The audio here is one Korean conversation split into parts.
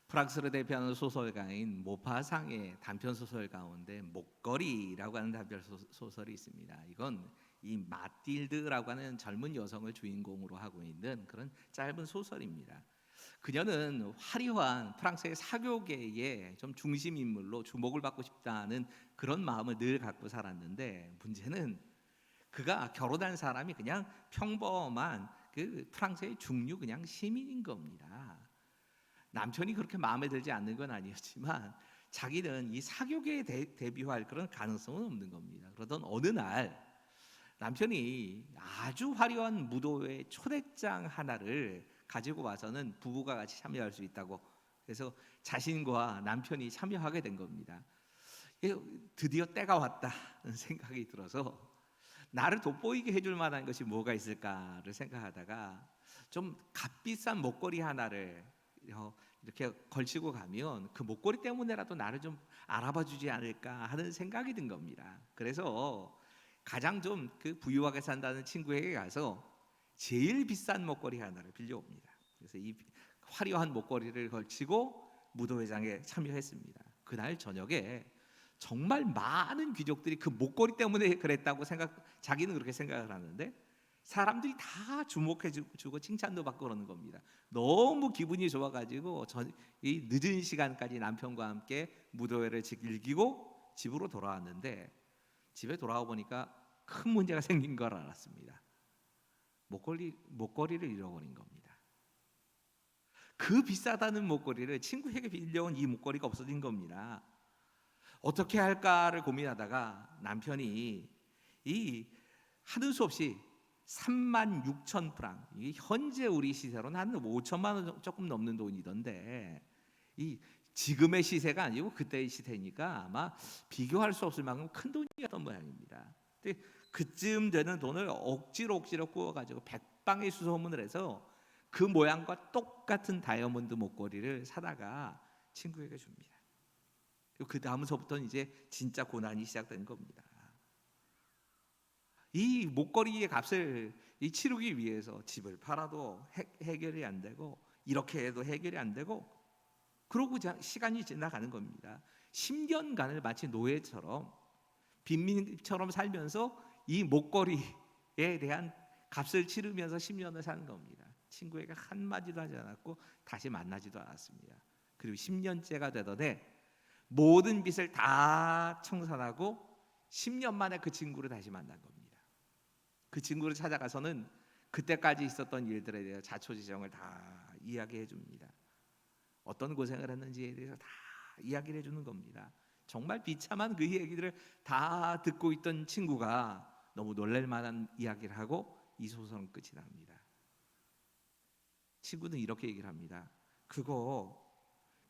프랑스를 대표하는 소설가인 모파상의 단편 소설 가운데 목걸이라고 하는 단편 소설이 있습니다. 이건 이 마틸드라고 하는 젊은 여성을 주인공으로 하고 있는 그런 짧은 소설입니다. 그녀는 화려한 프랑스의 사교계의 좀 중심 인물로 주목을 받고 싶다는 그런 마음을 늘 갖고 살았는데, 문제는 그가 결혼한 사람이 그냥 평범한 그 프랑스의 중류 그냥 시민인 겁니다. 남편이 그렇게 마음에 들지 않는 건 아니었지만 자기는 이 사교계에 데뷔할 그런 가능성은 없는 겁니다. 그러던 어느 날 남편이 아주 화려한 무도회 초대장 하나를 가지고 와서는 부부가 같이 참여할 수 있다고, 그래서 자신과 남편이 참여하게 된 겁니다. 드디어 때가 왔다는 생각이 들어서 나를 돋보이게 해줄 만한 것이 뭐가 있을까를 생각하다가 좀 값비싼 목걸이 하나를 이렇게 걸치고 가면 그 목걸이 때문에라도 나를 좀 알아봐 주지 않을까 하는 생각이 든 겁니다. 그래서 가장 좀 그 부유하게 산다는 친구에게 가서 제일 비싼 목걸이 하나를 빌려옵니다. 그래서 이 화려한 목걸이를 걸치고 무도회장에 참여했습니다. 그날 저녁에 정말 많은 귀족들이 그 목걸이 때문에 그랬다고 자기는 그렇게 생각을 하는데, 사람들이 다 주목해 주고 칭찬도 받고 그러는 겁니다. 너무 기분이 좋아가지고 이 늦은 시간까지 남편과 함께 무도회를 즐기고 집으로 돌아왔는데, 집에 돌아와 보니까 큰 문제가 생긴 걸 알았습니다. 목걸이를 잃어버린 겁니다. 그 비싸다는 목걸이를 친구에게 빌려온 이 목걸이가 없어진 겁니다. 어떻게 할까를 고민하다가 남편이 이 하는 수 없이 36,000 프랑, 이 현재 우리 시세로는 한 5천만 원 조금 넘는 돈이던데, 이 지금의 시세가 아니고 그때의 시세니까 아마 비교할 수 없을 만큼 큰 돈이었던 모양입니다. 근데 그쯤 되는 돈을 억지로 구워가지고 백방에 수소문을 해서 그 모양과 똑같은 다이아몬드 목걸이를 사다가 친구에게 줍니다. 그 다음서부터는 이제 진짜 고난이 시작된 겁니다. 이 목걸이의 값을 치르기 위해서 집을 팔아도 해결이 안 되고, 이렇게 해도 해결이 안 되고, 그러고 시간이 지나가는 겁니다. 10년간을 마치 노예처럼 빈민처럼 살면서 이 목걸이에 대한 값을 치르면서 10년을 사는 겁니다. 친구에게 한마디도 하지 않았고 다시 만나지도 않았습니다. 그리고 10년째가 되더니 모든 빚을 다 청산하고 10년 만에 그 친구를 다시 만난 겁니다. 그 친구를 찾아가서는 그때까지 있었던 일들에 대해 자초지종을 다 이야기해 줍니다. 어떤 고생을 했는지에 대해서 다 이야기를 해주는 겁니다. 정말 비참한 그 얘기들을 다 듣고 있던 친구가 너무 놀랄 만한 이야기를 하고 이 소설은 끝이 납니다. 친구는 이렇게 얘기를 합니다. 그거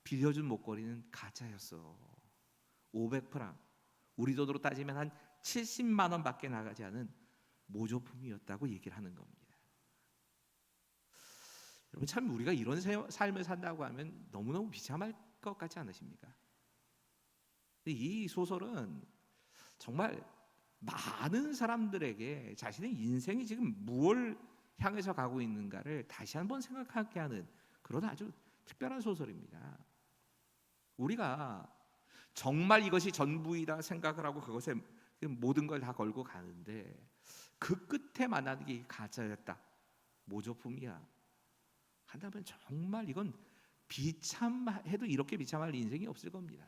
빌려준 목걸이는 가짜였어. 500프랑, 우리 돈으로 따지면 한 70만 원밖에 나가지 않은 모조품이었다고 얘기를 하는 겁니다. 여러분, 참 우리가 이런 삶을 산다고 하면 너무너무 비참할 것 같지 않으십니까? 이 소설은 정말 많은 사람들에게 자신의 인생이 지금 무엇을 향해서 가고 있는가를 다시 한번 생각하게 하는 그런 아주 특별한 소설입니다. 우리가 정말 이것이 전부이다 생각을 하고 그것에 모든 걸 다 걸고 가는데, 그 끝에 만나는 게 가짜였다, 모조품이야 한다면 정말 이건 비참해도 이렇게 비참할 인생이 없을 겁니다.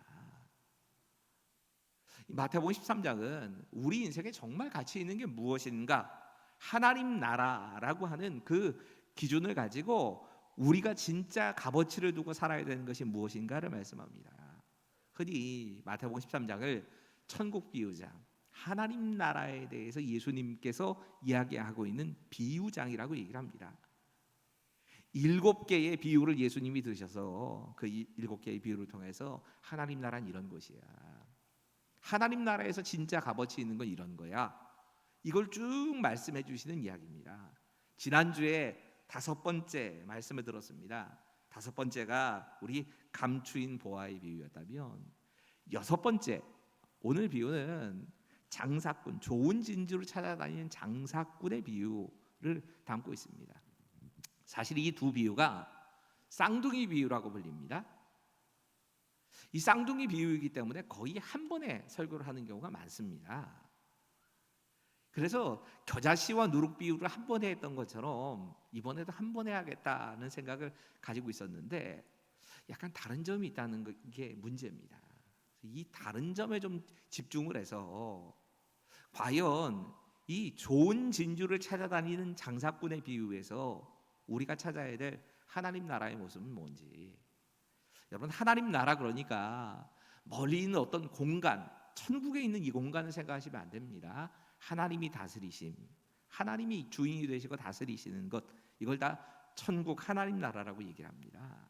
마태복음 13장은 우리 인생에 정말 가치 있는 게 무엇인가, 하나님 나라라고 하는 그 기준을 가지고 우리가 진짜 값어치를 두고 살아야 되는 것이 무엇인가를 말씀합니다. 흔히 마태복음 13장을 천국 비유장, 하나님 나라에 대해서 예수님께서 이야기하고 있는 비유장이라고 얘기를 합니다. 7개의 비유를 예수님이 드셔서 그 7개의 비유를 통해서 하나님 나라는 이런 것이야, 하나님 나라에서 진짜 값어치 있는 건 이런 거야, 이걸 쭉 말씀해 주시는 이야기입니다. 지난주에 5번째 말씀을 들었습니다. 5번째가 우리 감추인 보화의 비유였다면, 6번째 오늘 비유는 장사꾼, 좋은 진주를 찾아다니는 장사꾼의 비유를 담고 있습니다. 사실 이 두 비유가 쌍둥이 비유라고 불립니다. 이 쌍둥이 비유이기 때문에 거의 한 번에 설교를 하는 경우가 많습니다. 그래서 겨자씨와 누룩 비유를 한 번에 했던 것처럼 이번에도 한 번에 하겠다는 생각을 가지고 있었는데 약간 다른 점이 있다는 게 문제입니다. 이 다른 점에 좀 집중을 해서 과연 이 좋은 진주를 찾아다니는 장사꾼의 비유에서 우리가 찾아야 될 하나님 나라의 모습은 뭔지. 여러분, 하나님 나라 그러니까 멀리 있는 어떤 공간, 천국에 있는 이 공간을 생각하시면 안 됩니다. 하나님이 다스리심, 하나님이 주인이 되시고 다스리시는 것, 이걸 다 천국 하나님 나라라고 얘기를 합니다.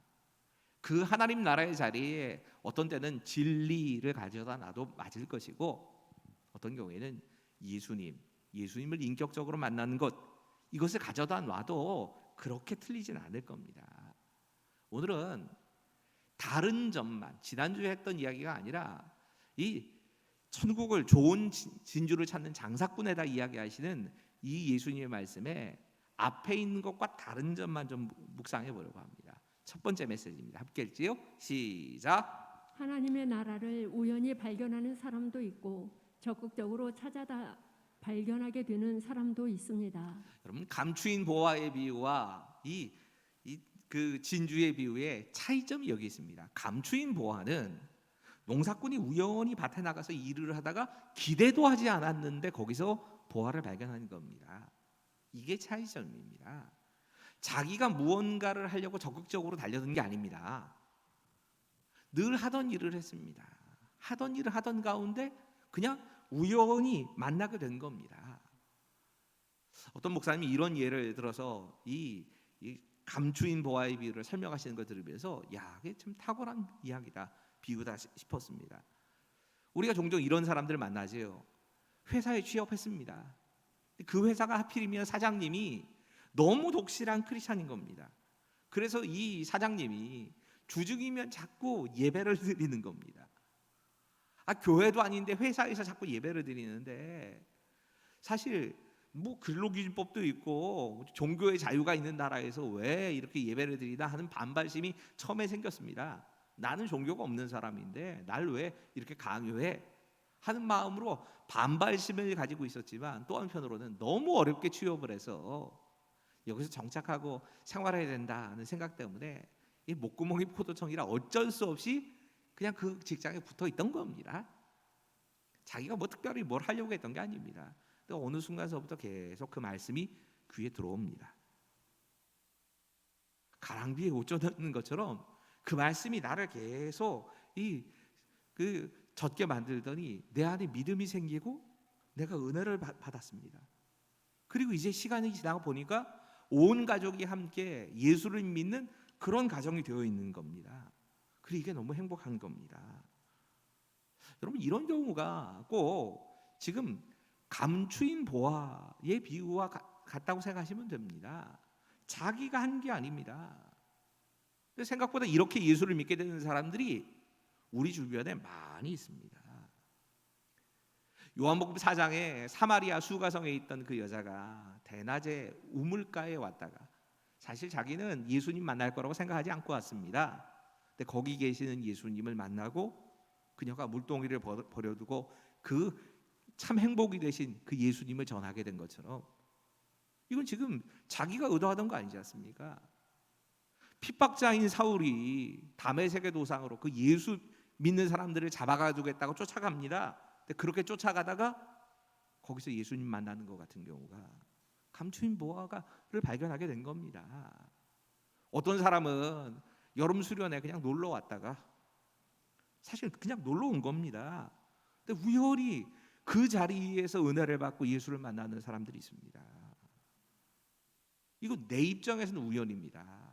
그 하나님 나라의 자리에 어떤 때는 진리를 가져다 놔도 맞을 것이고, 어떤 경우에는 예수님을 인격적으로 만나는 것, 이것을 가져다 놔도 그렇게 틀리진 않을 겁니다. 오늘은 다른 점만, 지난주에 했던 이야기가 아니라 이 천국을 좋은 진주를 찾는 장사꾼에다 이야기하시는 이 예수님의 말씀에 앞에 있는 것과 다른 점만 좀 묵상해 보려고 합니다. 첫 번째 메시지입니다. 함께 읽지요? 시작. 하나님의 나라를 우연히 발견하는 사람도 있고 적극적으로 찾아다 발견하게 되는 사람도 있습니다. 여러분, 감추인 보화의 비유와 그 진주의 비유의 차이점이 여기 있습니다. 감추인 보화는 농사꾼이 우연히 밭에 나가서 일을 하다가 기대도 하지 않았는데 거기서 보화를 발견하는 겁니다. 이게 차이점입니다. 자기가 무언가를 하려고 적극적으로 달려든 게 아닙니다. 늘 하던 일을 했습니다. 하던 일을 하던 가운데 그냥 우연히 만나게 된 겁니다. 어떤 목사님이 이런 예를 들어서 이 감추인 보화의 비유를 설명하시는 걸 들으면서 야, 이게 참 탁월한 이야기다, 비유다 싶었습니다. 우리가 종종 이런 사람들을 만나죠. 회사에 취업했습니다. 그 회사가 하필이면 사장님이 너무 독실한 크리스찬인 겁니다. 그래서 이 사장님이 주중이면 자꾸 예배를 드리는 겁니다. 교회도 아닌데 회사에서 자꾸 예배를 드리는데, 사실 뭐 근로기준법도 있고 종교의 자유가 있는 나라에서 왜 이렇게 예배를 드리나 하는 반발심이 처음에 생겼습니다. 나는 종교가 없는 사람인데 날 왜 이렇게 강요해? 하는 마음으로 반발심을 가지고 있었지만, 또 한편으로는 너무 어렵게 취업을 해서 여기서 정착하고 생활해야 된다는 생각 때문에 이 목구멍이 포도청이라 어쩔 수 없이 그냥 그 직장에 붙어 있던 겁니다. 자기가 뭐 특별히 뭘 하려고 했던 게 아닙니다. 또 어느 순간서부터 계속 그 말씀이 귀에 들어옵니다. 가랑비에 옷 젖는 것처럼 그 말씀이 나를 계속 젖게 만들더니 내 안에 믿음이 생기고 내가 은혜를 받았습니다. 그리고 이제 시간이 지나고 보니까 온 가족이 함께 예수를 믿는 그런 가정이 되어 있는 겁니다. 그리고 이게 너무 행복한 겁니다. 여러분, 이런 경우가 꼭 지금 감추인 보화의 비유와 같다고 생각하시면 됩니다. 자기가 한 게 아닙니다. 생각보다 이렇게 예수를 믿게 되는 사람들이 우리 주변에 많이 있습니다. 요한복음 4장에 사마리아 수가성에 있던 그 여자가 대낮에 우물가에 왔다가, 사실 자기는 예수님 만날 거라고 생각하지 않고 왔습니다. 근데 거기 계시는 예수님을 만나고 그녀가 물동이를 버려두고 그 참 행복이 되신 그 예수님을 전하게 된 것처럼, 이건 지금 자기가 의도하던 거 아니지 않습니까? 핍박자인 사울이 다메섹의 도상으로 그 예수 믿는 사람들을 잡아가주겠다고 쫓아갑니다. 근데 그렇게 쫓아가다가 거기서 예수님 만나는 것 같은 경우가 감추인 보화를 발견하게 된 겁니다. 어떤 사람은 여름 수련회 그냥 놀러 왔다가, 사실 그냥 놀러 온 겁니다. 근데 우연히 그 자리에서 은혜를 받고 예수를 만나는 사람들이 있습니다. 이거 내 입장에서는 우연입니다.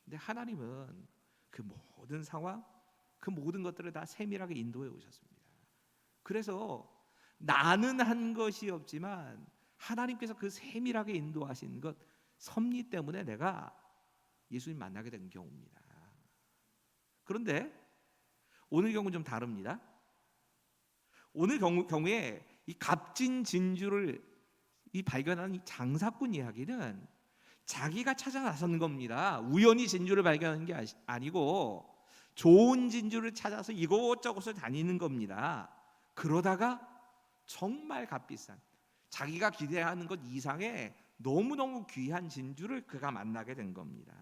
근데 하나님은 그 모든 상황, 그 모든 것들을 다 세밀하게 인도해 오셨습니다. 그래서 나는 한 것이 없지만 하나님께서 그 세밀하게 인도하신 것, 섭리 때문에 내가 예수님 만나게 된 경우입니다. 그런데 오늘 경우는 좀 다릅니다. 오늘 경우에 이 값진 진주를 발견한 이 장사꾼 이야기는 자기가 찾아 나선 겁니다. 우연히 진주를 발견한 게 아니고 좋은 진주를 찾아서 이곳저곳을 다니는 겁니다. 그러다가 정말 값비싼, 자기가 기대하는 것 이상의 너무너무 귀한 진주를 그가 만나게 된 겁니다.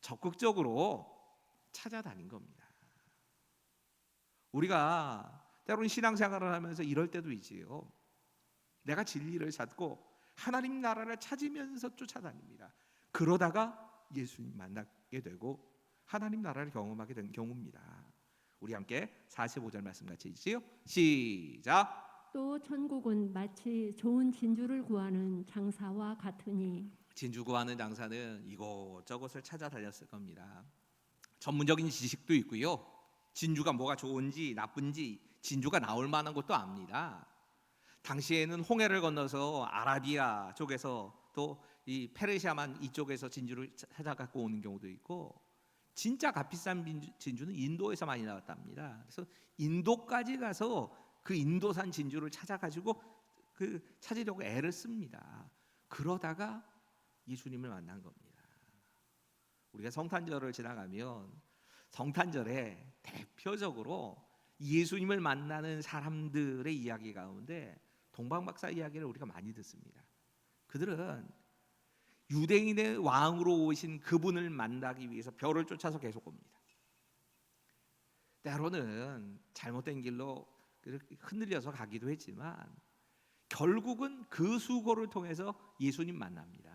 적극적으로 찾아다닌 겁니다. 우리가 때로는 신앙생활을 하면서 이럴 때도 있지요. 내가 진리를 찾고 하나님 나라를 찾으면서 쫓아다닙니다. 그러다가 예수님 만나게 되고 하나님 나라를 경험하게 된 경우입니다. 우리 함께 45절 말씀 같이 읽지요. 시작. 또 천국은 마치 좋은 진주를 구하는 장사와 같으니. 진주 구하는 장사는 이곳저곳을 찾아다녔을 겁니다. 전문적인 지식도 있고요. 진주가 뭐가 좋은지 나쁜지 진주가 나올 만한 것도 압니다. 당시에는 홍해를 건너서 아라비아 쪽에서 또 이 페르시아만 이쪽에서 진주를 찾아 갖고 오는 경우도 있고, 진짜 값비싼 진주는 인도에서 많이 나왔답니다. 그래서 인도까지 가서 그 인도산 진주를 찾아가지고 그 찾으려고 애를 씁니다. 그러다가 예수님을 만난 겁니다. 우리가 성탄절을 지나가면 성탄절에 대표적으로 예수님을 만나는 사람들의 이야기 가운데 동방박사 이야기를 우리가 많이 듣습니다. 그들은 유대인의 왕으로 오신 그분을 만나기 위해서 별을 쫓아서 계속 옵니다. 때로는 잘못된 길로 흔들려서 가기도 했지만 결국은 그 수고를 통해서 예수님 만납니다.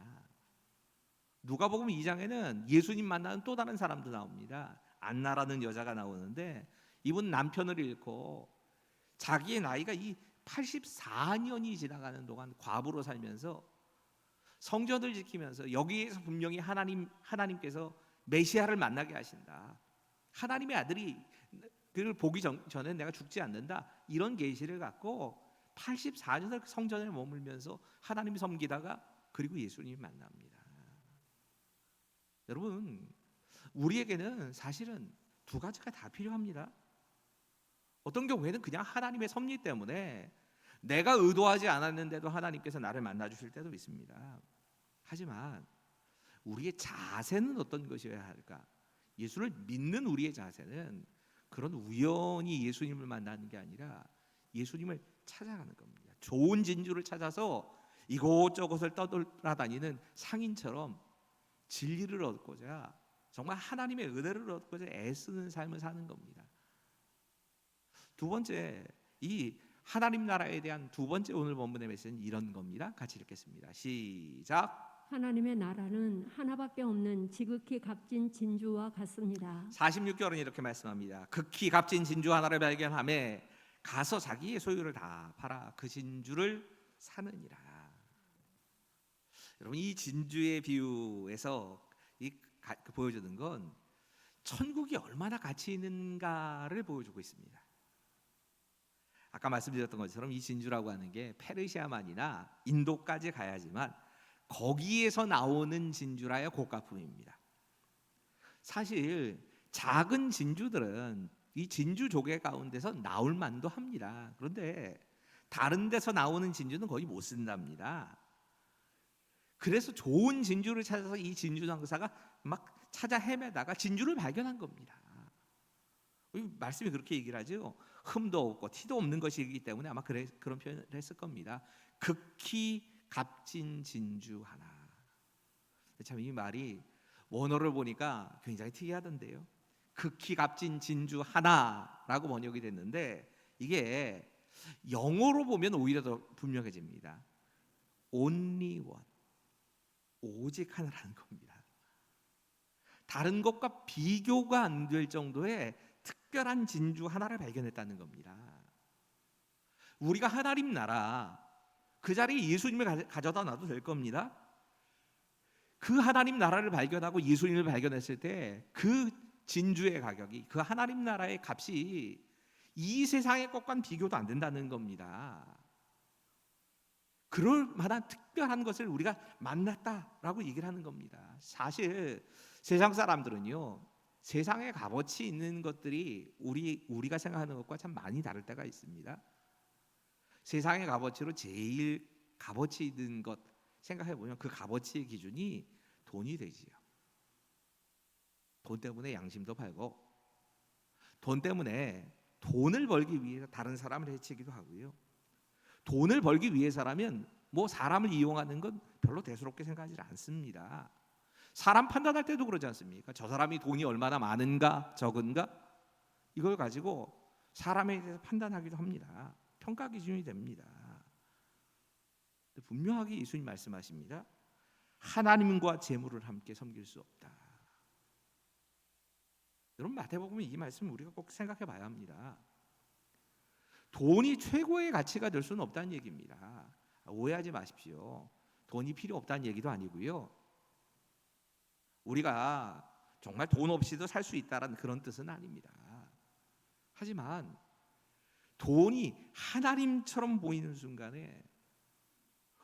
누가복음 2장에는 예수님 만나는 또 다른 사람도 나옵니다. 안나라는 여자가 나오는데 이분 남편을 잃고 자기의 나이가 이 84년이 지나가는 동안 과부로 살면서 성전을 지키면서 여기에서 분명히 하나님께서 메시아를 만나게 하신다. 하나님의 아들이 그를 보기 전에 내가 죽지 않는다. 이런 계시를 갖고 84년을 성전에 머물면서 하나님 섬기다가 그리고 예수님이 만납니다. 여러분, 우리에게는 사실은 두 가지가 다 필요합니다. 어떤 경우에는 그냥 하나님의 섭리 때문에 내가 의도하지 않았는데도 하나님께서 나를 만나 주실 때도 있습니다. 하지만 우리의 자세는 어떤 것이어야 할까? 예수를 믿는 우리의 자세는 그런 우연히 예수님을 만나는 게 아니라 예수님을 찾아가는 겁니다. 좋은 진주를 찾아서 이곳저곳을 떠돌아다니는 상인처럼 진리를 얻고자, 정말 하나님의 은혜를 얻고자 애쓰는 삶을 사는 겁니다. 두 번째, 이 하나님 나라에 대한 두 번째 오늘 본문의 메시지는 이런 겁니다. 같이 읽겠습니다. 시작. 하나님의 나라는 하나밖에 없는 지극히 값진 진주와 같습니다. 46절은 이렇게 말씀합니다. 극히 값진 진주 하나를 발견하매 가서 자기의 소유를 다 팔아 그 진주를 사느니라. 여러분, 이 진주의 비유에서 보여주는 건 천국이 얼마나 가치 있는가를 보여주고 있습니다. 아까 말씀드렸던 것처럼 이 진주라고 하는 게 페르시아만이나 인도까지 가야지만 거기에서 나오는 진주라야 고가품입니다. 사실 작은 진주들은 이 진주 조개 가운데서 나올 만도 합니다. 그런데 다른 데서 나오는 진주는 거의 못 쓴답니다. 그래서 좋은 진주를 찾아서 이 진주 장사가 막 찾아 헤매다가 진주를 발견한 겁니다. 말씀이 그렇게 얘기를 하죠. 흠도 없고 티도 없는 것이기 때문에 아마 그런 표현을 했을 겁니다. 극히 값진 진주 하나. 참 이 말이 원어를 보니까 굉장히 특이하던데요. 극히 값진 진주 하나라고 번역이 됐는데 이게 영어로 보면 오히려 더 분명해집니다. Only one. 오직 하나라는 겁니다. 다른 것과 비교가 안 될 정도의 특별한 진주 하나를 발견했다는 겁니다. 우리가 하나님 나라 그 자리에 예수님을 가져다 놔도 될 겁니다. 그 하나님 나라를 발견하고 예수님을 발견했을 때 그 진주의 가격이, 그 하나님 나라의 값이 이 세상의 것과는 비교도 안 된다는 겁니다. 그럴 만한 특별한 것을 우리가 만났다라고 얘기를 하는 겁니다. 사실 세상 사람들은요, 세상에 값어치 있는 것들이 우리가 생각하는 것과 참 많이 다를 때가 있습니다. 세상의 값어치로 제일 값어치 있는 것 생각해 보면 그 값어치의 기준이 돈이 되지요. 돈 때문에 양심도 팔고 돈 때문에 돈을 벌기 위해서 다른 사람을 해치기도 하고요. 돈을 벌기 위해서라면 뭐 사람을 이용하는 건 별로 대수롭게 생각하지 않습니다. 사람 판단할 때도 그러지 않습니까? 저 사람이 돈이 얼마나 많은가 적은가 이걸 가지고 사람에 대해서 판단하기도 합니다. 평가 기준이 됩니다. 분명하게 예수님 말씀하십니다. 하나님과 재물을 함께 섬길 수 없다. 여러분 마태복음은 이 말씀을 우리가 꼭 생각해 봐야 합니다. 돈이 최고의 가치가 될 수는 없다는 얘기입니다. 오해하지 마십시오. 돈이 필요 없다는 얘기도 아니고요. 우리가 정말 돈 없이도 살 수 있다는 그런 뜻은 아닙니다. 하지만 돈이 하나님처럼 보이는 순간에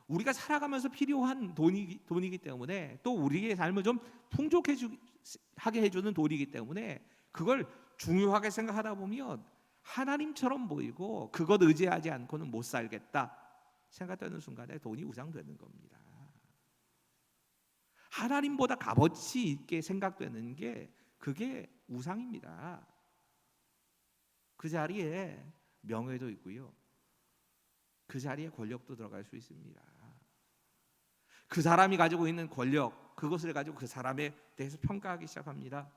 우리가 살아가면서 필요한 돈이기 때문에 또 우리의 삶을 좀 풍족하게 해주는 돈이기 때문에 그걸 중요하게 생각하다 보면 하나님처럼 보이고 그것 의지하지 않고는 못 살겠다 생각되는 순간에 돈이 우상되는 겁니다. 하나님보다 값어치 있게 생각되는 게 그게 우상입니다. 그 자리에 명예도 있고요. 그 자리에 권력도 들어갈 수 있습니다. 그 사람이 가지고 있는 권력, 그것을 가지고 그 사람에 대해서 평가하기 시작합니다.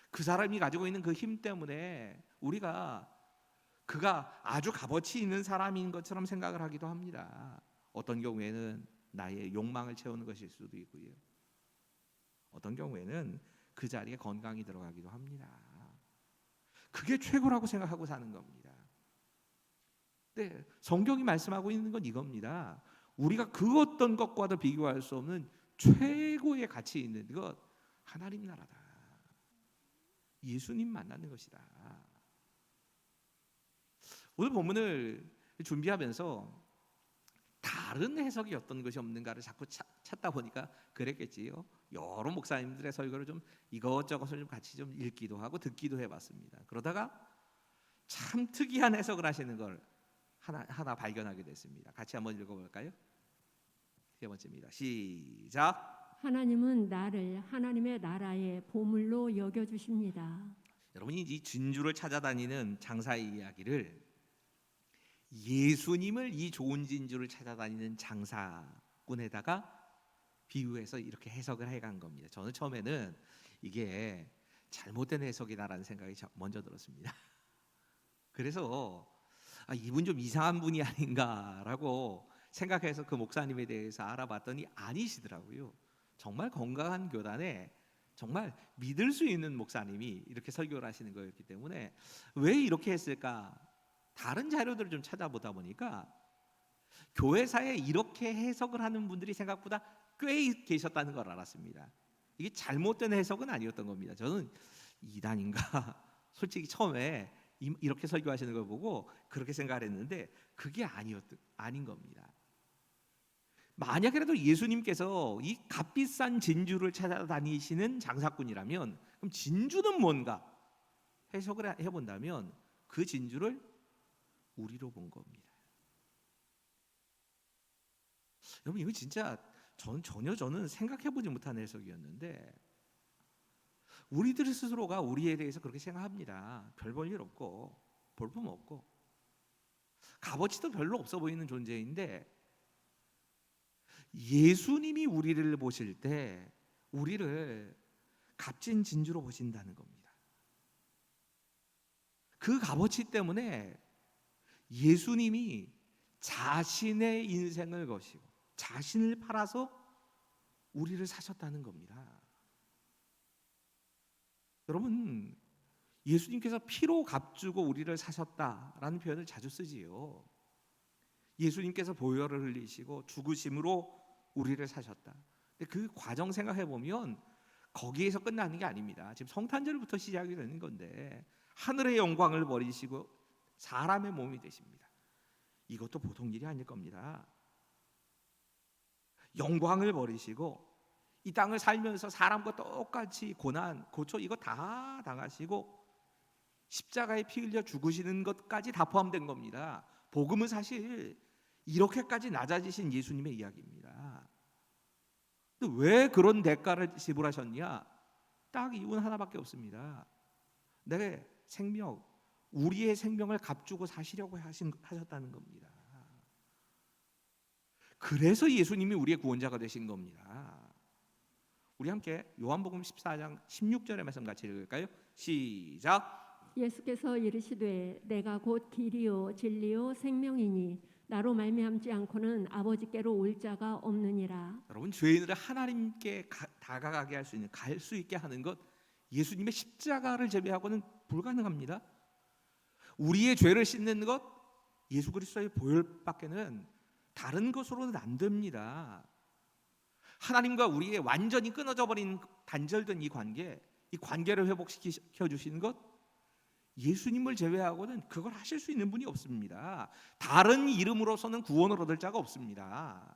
그 사람이 가지고 있는 그 힘 때문에 그가 아주 값어치 있는 사람인 것처럼 생각을 하기도 합니다. 어떤 경우에는 나의 욕망을 채우는 것일 수도 있고요. 어떤 경우에는 그 자리에 건강이 들어가기도 합니다. 그게 최고라고 생각하고 사는 겁니다. 네, 성경이 말씀하고 있는 건 이겁니다. 우리가 그 어떤 것과도 비교할 수 없는 최고의 가치 있는 것 하나님 나라다. 예수님 만나는 것이다. 오늘 본문을 준비하면서 다른 해석이 어떤 것이 없는가를 자꾸 찾다 보니까 그랬겠지요. 여러 목사님들의 설교를 좀 이것저것을 좀 같이 좀 읽기도 하고 듣기도 해봤습니다. 그러다가 참 특이한 해석을 하시는 걸 하나 발견하게 됐습니다. 같이 한번 읽어볼까요? 세 번째입니다. 시작. 하나님은 나를 하나님의 나라의 보물로 여겨주십니다. 여러분이 이 진주를 찾아다니는 장사의 이야기를 예수님을 이 좋은 진주를 찾아다니는 장사꾼에다가 비유해서 이렇게 해석을 해간 겁니다. 저는 처음에는 이게 잘못된 해석이다라는 생각이 먼저 들었습니다. 그래서 이분 좀 이상한 분이 아닌가라고 생각해서 그 목사님에 대해서 알아봤더니 아니시더라고요. 정말 건강한 교단에 정말 믿을 수 있는 목사님이 이렇게 설교를 하시는 거였기 때문에 왜 이렇게 했을까? 다른 자료들을 좀 찾아보다 보니까 교회사에 이렇게 해석을 하는 분들이 생각보다 꽤 계셨다는 걸 알았습니다. 이게 잘못된 해석은 아니었던 겁니다. 저는 이단인가 솔직히 처음에 이렇게 설교하시는 걸 보고 그렇게 생각을 했는데 그게 아닌 겁니다. 만약이라도 예수님께서 이 값비싼 진주를 찾아다니시는 장사꾼이라면 그럼 진주는 뭔가 해석을 해본다면 그 진주를 우리로 본 겁니다. 여러분 이거 진짜 저는 생각해보지 못한 해석이었는데 우리들 스스로가 우리에 대해서 그렇게 생각합니다. 별 볼 일 없고 볼품 없고 값어치도 별로 없어 보이는 존재인데 예수님이 우리를 보실 때 우리를 값진 진주로 보신다는 겁니다. 그 값어치 때문에 예수님이 자신의 인생을 거시고 자신을 팔아서 우리를 사셨다는 겁니다. 여러분 예수님께서 피로 값주고 우리를 사셨다라는 표현을 자주 쓰지요. 예수님께서 보혈을 흘리시고 죽으심으로 우리를 사셨다. 근데 그 과정 생각해 보면 거기에서 끝나는 게 아닙니다. 지금 성탄절부터 시작이 되는 건데 하늘의 영광을 버리시고 사람의 몸이 되십니다. 이것도 보통 일이 아닐 겁니다. 영광을 버리시고 이 땅을 살면서 사람과 똑같이 고난, 고초 이거 다 당하시고 십자가에 피 흘려 죽으시는 것까지 다 포함된 겁니다. 복음은 사실 이렇게까지 낮아지신 예수님의 이야기입니다. 근데 왜 그런 대가를 지불하셨냐? 딱 이유는 하나밖에 없습니다. 내 생명, 우리의 생명을 값주고 사시려고 하셨다는 겁니다. 그래서 예수님이 우리의 구원자가 되신 겁니다. 우리 함께 요한복음 14장 16절의 말씀 같이 읽을까요? 시작. 예수께서 이르시되 내가 곧 길이요 진리요 생명이니 나로 말미암지 않고는 아버지께로 올 자가 없느니라. 여러분, 죄인을 하나님께 다가가게 할 수 있는, 갈 수 있게 하는 것, 예수님의 십자가를 제외하고는 불가능합니다. 우리의 죄를 씻는 것, 예수 그리스도의 보혈밖에는 다른 것으로는 안 됩니다. 하나님과 우리의 완전히 끊어져 버린 단절된 이 관계를 회복시켜 주시는 것, 예수님을 제외하고는 그걸 하실 수 있는 분이 없습니다. 다른 이름으로서는 구원을 얻을 자가 없습니다.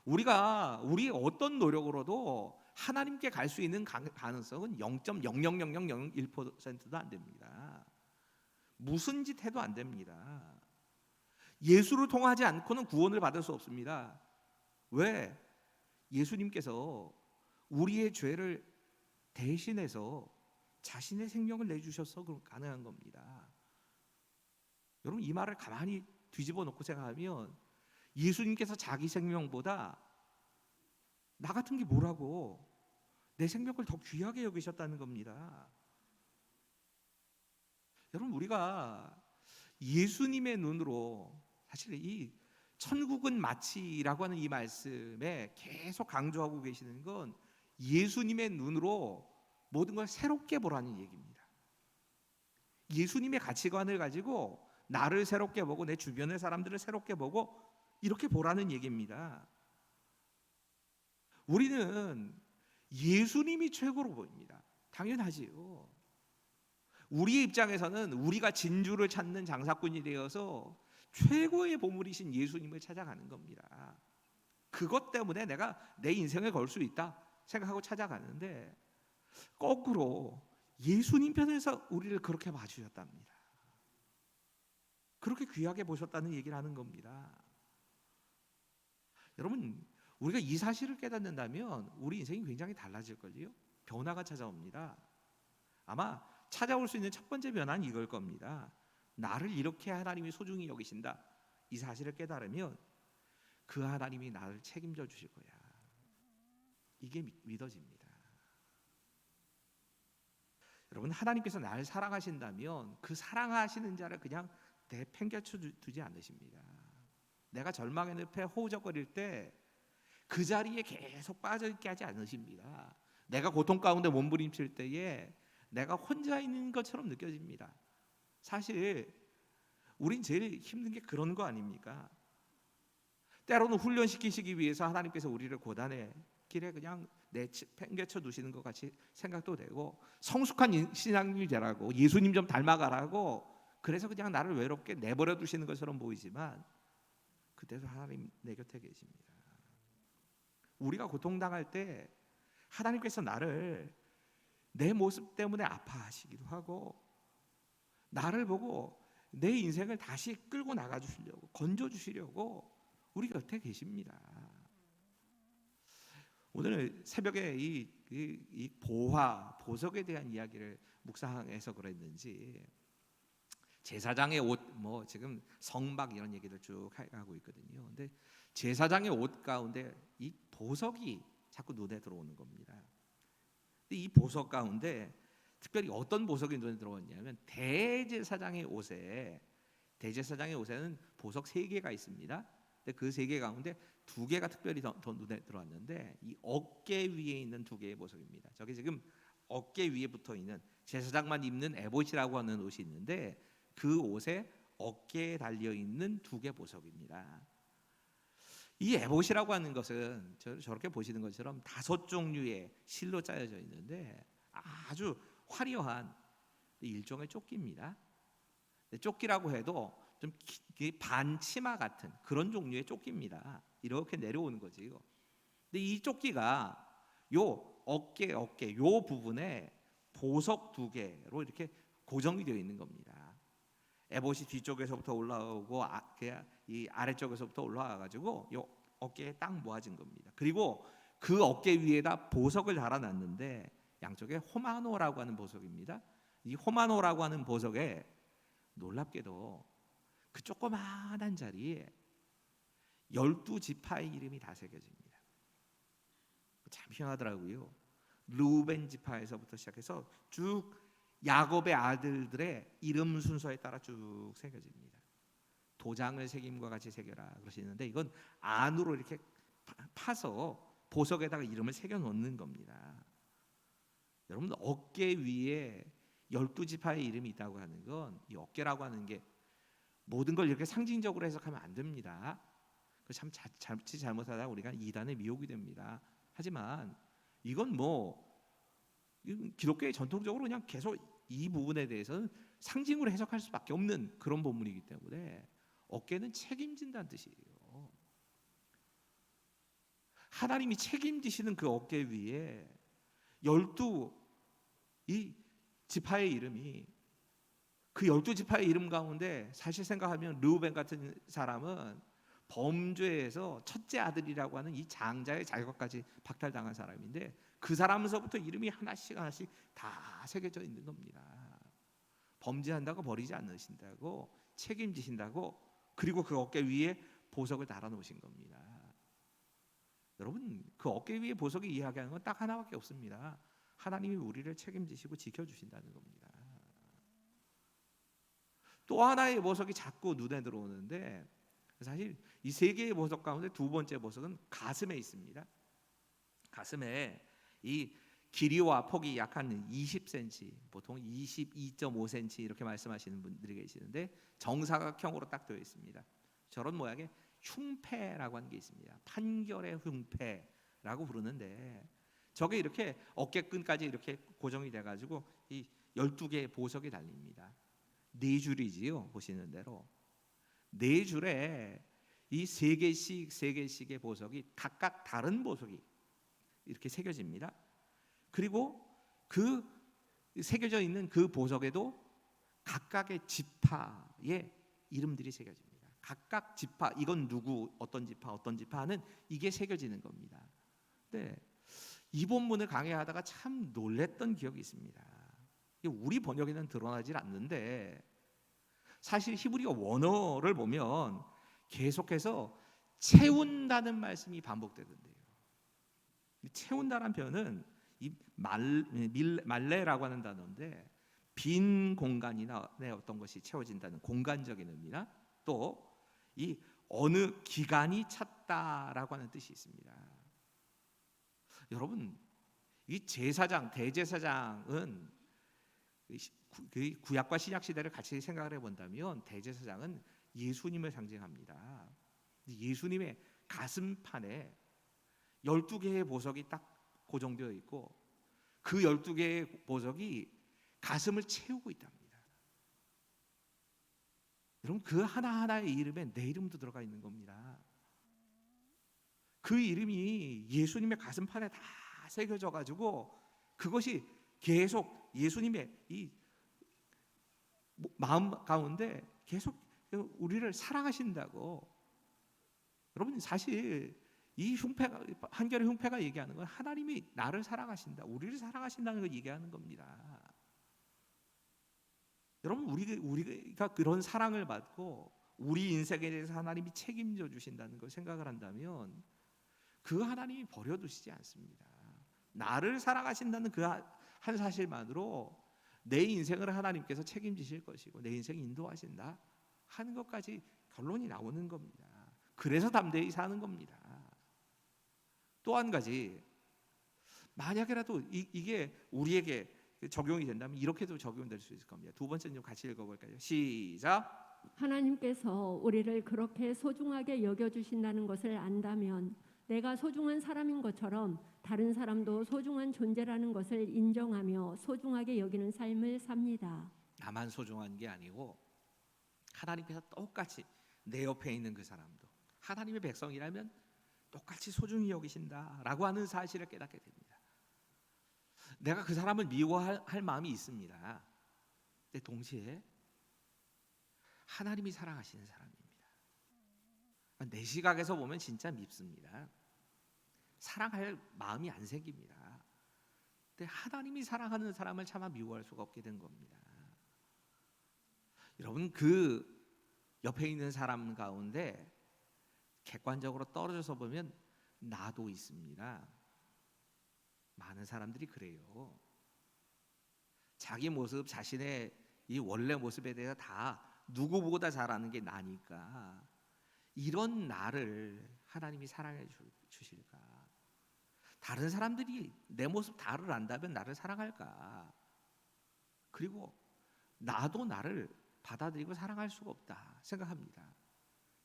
우리가 우리의 어떤 노력으로도 하나님께 갈 수 있는 가능성은 0.00001%도 안 됩니다. 무슨 짓 해도 안 됩니다. 예수를 통하지 않고는 구원을 받을 수 없습니다. 왜? 예수님께서 우리의 죄를 대신해서 자신의 생명을 내주셔서 가능한 겁니다. 여러분, 이 말을 가만히 뒤집어 놓고 생각하면 예수님께서 자기 생명보다 나 같은 게 뭐라고 내 생명을 더 귀하게 여기셨다는 겁니다. 여러분, 우리가 예수님의 눈으로, 사실 이 천국은 마치라고 하는 이 말씀에 계속 강조하고 계시는 건 예수님의 눈으로 모든 걸 새롭게 보라는 얘기입니다. 예수님의 가치관을 가지고 나를 새롭게 보고 내 주변의 사람들을 새롭게 보고 이렇게 보라는 얘기입니다. 우리는 예수님이 최고로 보입니다. 당연하지요. 우리의 입장에서는 우리가 진주를 찾는 장사꾼이 되어서 최고의 보물이신 예수님을 찾아가는 겁니다. 그것 때문에 내가 내 인생을 걸 수 있다 생각하고 찾아가는데, 거꾸로 예수님 편에서 우리를 그렇게 봐주셨답니다. 그렇게 귀하게 보셨다는 얘기를 하는 겁니다. 여러분, 우리가 이 사실을 깨닫는다면 우리 인생이 굉장히 달라질걸요. 변화가 찾아옵니다. 아마 찾아올 수 있는 첫 번째 변화는 이걸 겁니다. 나를 이렇게 하나님이 소중히 여기신다, 이 사실을 깨달으면 그 하나님이 나를 책임져 주실 거야, 이게 믿어집니다. 여러분, 하나님께서 나를 사랑하신다면 그 사랑하시는 자를 그냥 내팽개쳐 두지 않으십니다. 내가 절망의 늪에 호우적거릴 때 그 자리에 계속 빠져있게 하지 않으십니다. 내가 고통 가운데 몸부림칠 때에 내가 혼자 있는 것처럼 느껴집니다. 사실 우린 제일 힘든 게 그런 거 아닙니까? 때로는 훈련시키시기 위해서 하나님께서 우리를 고단의 길에 그냥 내팽개쳐 두시는 것 같이 생각도 되고, 성숙한 신앙인이 되라고, 예수님 좀 닮아가라고, 그래서 그냥 나를 외롭게 내버려 두시는 것처럼 보이지만 그때도 하나님 내 곁에 계십니다. 우리가 고통당할 때 하나님께서 나를 내 모습 때문에 아파하시기도 하고, 나를 보고 내 인생을 다시 끌고 나가 주시려고, 건져 주시려고 우리 곁에 계십니다. 오늘 새벽에 이 보석에 대한 이야기를 묵상해서 그랬는지 제사장의 옷, 뭐 지금 성막 이런 얘기들 쭉 하고 있거든요. 근데 제사장의 옷 가운데 이 보석이 자꾸 눈에 들어오는 겁니다. 근데 이 보석 가운데 특별히 어떤 보석이 눈에 들어왔냐면 대제사장의 옷에는 보석 3개가 있습니다. 근데 그 3개 가운데 2개가 특별히 더 눈에 들어왔는데, 이 어깨 위에 있는 2개의 보석입니다. 저게 지금 어깨 위에 붙어 있는, 제사장만 입는 에봇이라고 하는 옷이 있는데 그 옷에 어깨에 달려 있는 2개 보석입니다. 이 에봇이라고 하는 것은 저렇게 보시는 것처럼 5종류의 실로 짜여져 있는데 아주 화려한 일종의 조끼입니다. 조끼라고 해도 좀 반치마 같은 그런 종류의 조끼입니다. 이렇게 내려오는 거지. 근데 이 조끼가 요 어깨 요 부분에 보석 2개로 이렇게 고정이 되어 있는 겁니다. 에봇이 뒤쪽에서부터 올라오고 이 아래쪽에서부터 올라와 가지고 요 어깨에 딱 모아진 겁니다. 그리고 그 어깨 위에다 보석을 달아놨는데 양쪽에 호마노라고 하는 보석입니다. 이 호마노라고 하는 보석에 놀랍게도 그 조그마한 자리에 12지파의 이름이 다 새겨집니다. 참 희한하더라고요. 르우벤 지파에서부터 시작해서 쭉 야곱의 아들들의 이름 순서에 따라 쭉 새겨집니다. 도장을 새김과 같이 새겨라 그러시는데 이건 안으로 이렇게 파서 보석에다가 이름을 새겨 놓는 겁니다. 여러분 어깨 위에 12지파의 이름이 있다고 하는 건 이 어깨라고 하는 게 모든 걸 이렇게 상징적으로 해석하면 안 됩니다. 참 자칫 잘못하다 우리가 이단의 미혹이 됩니다. 하지만 이건 기독교의 전통적으로 그냥 계속 이 부분에 대해서는 상징으로 해석할 수밖에 없는 그런 본문이기 때문에 어깨는 책임진다는 뜻이에요. 하나님이 책임지시는 그 어깨 위에 12이 지파의 이름이 그 12지파의 이름 가운데 사실 생각하면 르우벤 같은 사람은 범죄에서 첫째 아들이라고 하는 이 장자의 자격까지 박탈당한 사람인데 그 사람에서부터 이름이 하나씩 다 새겨져 있는 겁니다. 범죄한다고 버리지 않으신다고 책임지신다고 그리고 그 어깨 위에 보석을 달아 놓으신 겁니다. 여러분 그 어깨 위에 보석이 이야기하는 건 딱 하나밖에 없습니다. 하나님이 우리를 책임지시고 지켜주신다는 겁니다. 또 하나의 보석이 자꾸 눈에 들어오는데 사실 이 세 개의 보석 가운데 두 번째 보석은 가슴에 있습니다. 가슴에 이 길이와 폭이 약 한 20cm, 보통 22.5cm 이렇게 말씀하시는 분들이 계시는데 정사각형으로 딱 되어 있습니다. 저런 모양의 흉패라고 하는 게 있습니다. 판결의 흉패라고 부르는데 저게 이렇게 어깨끈까지 이렇게 고정이 돼가지고 이 12개의 보석이 달립니다. 네 줄이지요. 보시는 대로 네 줄에 이 세 개씩의 보석이 각각 다른 보석이 이렇게 새겨집니다. 그리고 그 새겨져 있는 그 보석에도 각각의 지파의 이름들이 새겨집니다. 각각 지파 이건 누구 어떤 지파 하는 이게 새겨지는 겁니다. 네, 이 본문을 강의하다가 참 놀랬던 기억이 있습니다. 우리 번역에는 드러나질 않는데 사실 히브리어 원어를 보면 계속해서 채운다는 말씀이 반복되던데요. 채운다는 표현은 이 말레라고 하는 단어인데 빈 공간이나 어떤 것이 채워진다는 공간적인 의미나 또 이 어느 기간이 찼다라고 하는 뜻이 있습니다. 여러분 이 제사장 대제사장은 그 구약과 신약 시대를 같이 생각을 해본다면 대제사장은 예수님을 상징합니다. 예수님의 가슴판에 12개의 보석이 딱 고정되어 있고 그 12개의 보석이 가슴을 채우고 있답니다. 여러분 그 하나하나의 이름에 내 이름도 들어가 있는 겁니다. 그 이름이 예수님의 가슴판에 다 새겨져 가지고 그것이 계속 예수님의 이 마음 가운데 계속 우리를 사랑하신다고. 여러분 사실 이 흉패가 한결의 흉패가 얘기하는 건 하나님이 나를 사랑하신다, 우리를 사랑하신다는 걸 얘기하는 겁니다. 여러분 우리가 그런 사랑을 받고 우리 인생에 대해서 하나님이 책임져 주신다는 걸 생각을 한다면 그 하나님이 버려두시지 않습니다. 나를 사랑하신다는 그 한 사실만으로 내 인생을 하나님께서 책임지실 것이고 내 인생 인도하신다 하는 것까지 결론이 나오는 겁니다. 그래서 담대히 사는 겁니다. 또 한 가지 만약에라도 이게 우리에게 적용이 된다면 이렇게도 적용될 수 있을 겁니다. 두 번째는 좀 같이 읽어볼까요? 시작. 하나님께서 우리를 그렇게 소중하게 여겨주신다는 것을 안다면 내가 소중한 사람인 것처럼 다른 사람도 소중한 존재라는 것을 인정하며 소중하게 여기는 삶을 삽니다. 나만 소중한 게 아니고 하나님께서 똑같이 내 옆에 있는 그 사람도 하나님의 백성이라면 똑같이 소중히 여기신다라고 하는 사실을 깨닫게 됩니다. 내가 그 사람을 미워할 마음이 있습니다. 근데 동시에 하나님이 사랑하시는 사람입니다. 내 시각에서 보면 진짜 밉습니다. 사랑할 마음이 안 생깁니다. 근데 하나님이 사랑하는 사람을 차마 미워할 수가 없게 된 겁니다. 여러분, 그 옆에 있는 사람 가운데 객관적으로 떨어져서 보면 나도 있습니다. 많은 사람들이 그래요. 자기 모습, 자신의 이 원래 모습에 대해서 다 누구보다 잘 아는 게 나니까 이런 나를 하나님이 사랑해 주실까? 다른 사람들이 내 모습 다를 안다면 나를 사랑할까? 그리고 나도 나를 받아들이고 사랑할 수가 없다 생각합니다.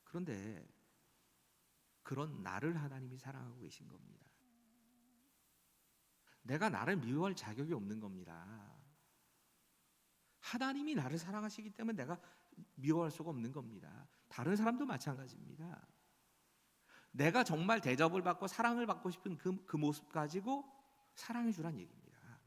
그런데 그런 나를 하나님이 사랑하고 계신 겁니다. 내가 나를 미워할 자격이 없는 겁니다. 하나님이 나를 사랑하시기 때문에 내가 미워할 수가 없는 겁니다. 다른 사람도 마찬가지입니다. 내가 정말 대접을 받고 사랑을 받고 싶은 그 모습 가지고 사랑해 주란 얘기입니다.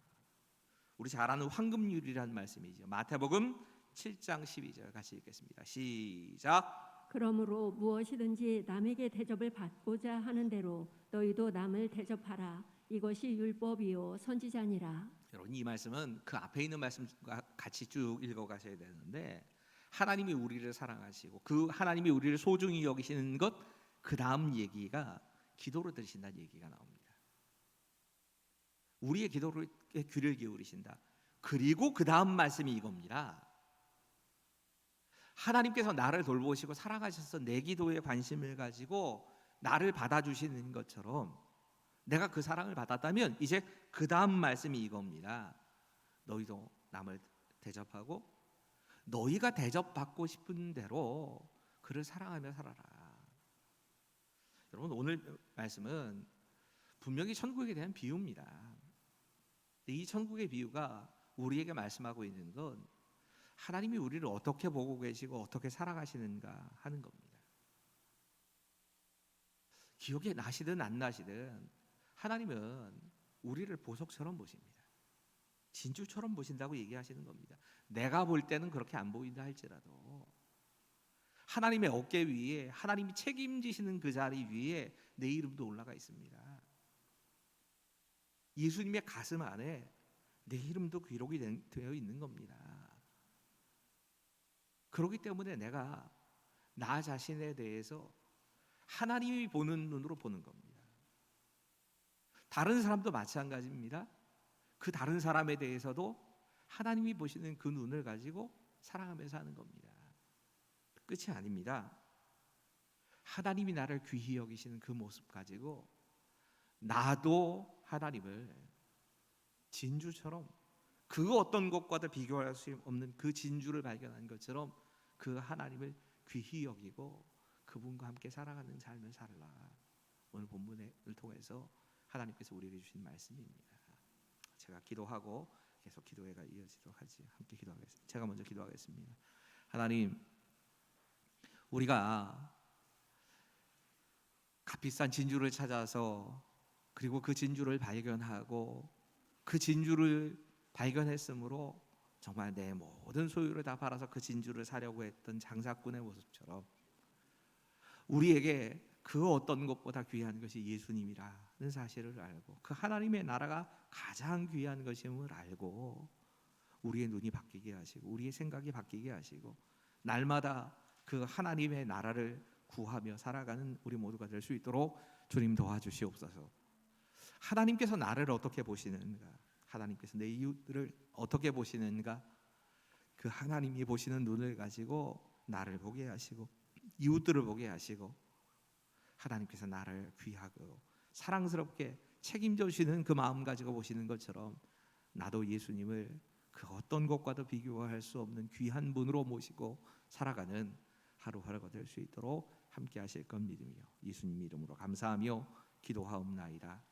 우리 잘 아는 황금률이라는 말씀이죠. 마태복음 7장 12절 같이 읽겠습니다. 시작. 그러므로 무엇이든지 남에게 대접을 받고자 하는 대로 너희도 남을 대접하라. 이것이 율법이요 선지자니라. 여러분, 이 말씀은 그 앞에 있는 말씀과 같이 쭉 읽어가셔야 되는데, 하나님이 우리를 사랑하시고 그 하나님이 우리를 소중히 여기시는 것, 그 다음 얘기가 기도로 들으신다는 얘기가 나옵니다. 우리의 기도에 귀를 기울이신다. 그리고 그 다음 말씀이 이겁니다. 하나님께서 나를 돌보시고 사랑하셔서 내 기도에 관심을 가지고 나를 받아주시는 것처럼 내가 그 사랑을 받았다면 이제 그 다음 말씀이 이겁니다. 너희도 남을 대접하고 너희가 대접받고 싶은 대로 그를 사랑하며 살아라. 여러분, 오늘 말씀은 분명히 천국에 대한 비유입니다. 이 천국의 비유가 우리에게 말씀하고 있는 건 하나님이 우리를 어떻게 보고 계시고 어떻게 살아가시는가 하는 겁니다. 기억이 나시든 안 나시든 하나님은 우리를 보석처럼 보십니다. 진주처럼 보신다고 얘기하시는 겁니다. 내가 볼 때는 그렇게 안 보인다 할지라도 하나님의 어깨 위에 하나님이 책임지시는 그 자리 위에 내 이름도 올라가 있습니다. 예수님의 가슴 안에 내 이름도 기록이 되어 있는 겁니다. 그렇기 때문에 내가 나 자신에 대해서 하나님이 보는 눈으로 보는 겁니다. 다른 사람도 마찬가지입니다. 그 다른 사람에 대해서도 하나님이 보시는 그 눈을 가지고 사랑하면서 하는 겁니다. 끝이 아닙니다. 하나님이 나를 귀히 여기시는 그 모습 가지고 나도 하나님을 진주처럼 그 어떤 것과도 비교할 수 없는 그 진주를 발견한 것처럼 그 하나님을 귀히 여기고 그분과 함께 살아가는 삶을 살라. 오늘 본문을 통해서 하나님께서 우리에게 주신 말씀입니다. 제가 기도하고 계속 기도회가 이어지도록 하지. 함께 기도하겠습니다. 제가 먼저 기도하겠습니다. 하나님, 우리가 값비싼 진주를 찾아서 그리고 그 진주를 발견하고 그 진주를 발견했으므로 정말 내 모든 소유를 다 팔아서 그 진주를 사려고 했던 장사꾼의 모습처럼 우리에게 그 어떤 것보다 귀한 것이 예수님이라는 사실을 알고 그 하나님의 나라가 가장 귀한 것임을 알고 우리의 눈이 바뀌게 하시고 우리의 생각이 바뀌게 하시고 날마다 그 하나님의 나라를 구하며 살아가는 우리 모두가 될 수 있도록 주님 도와주시옵소서. 하나님께서 나를 어떻게 보시는가, 하나님께서 내 이웃들을 어떻게 보시는가, 그 하나님이 보시는 눈을 가지고 나를 보게 하시고 이웃들을 보게 하시고 하나님께서 나를 귀하고 사랑스럽게 책임져 주시는 그 마음 가지고 보시는 것처럼 나도 예수님을 그 어떤 것과도 비교할 수 없는 귀한 분으로 모시고 살아가는 하루하루가 될 수 있도록 함께 하실 것 믿으며 예수님 이름으로 감사하며 기도하옵나이다.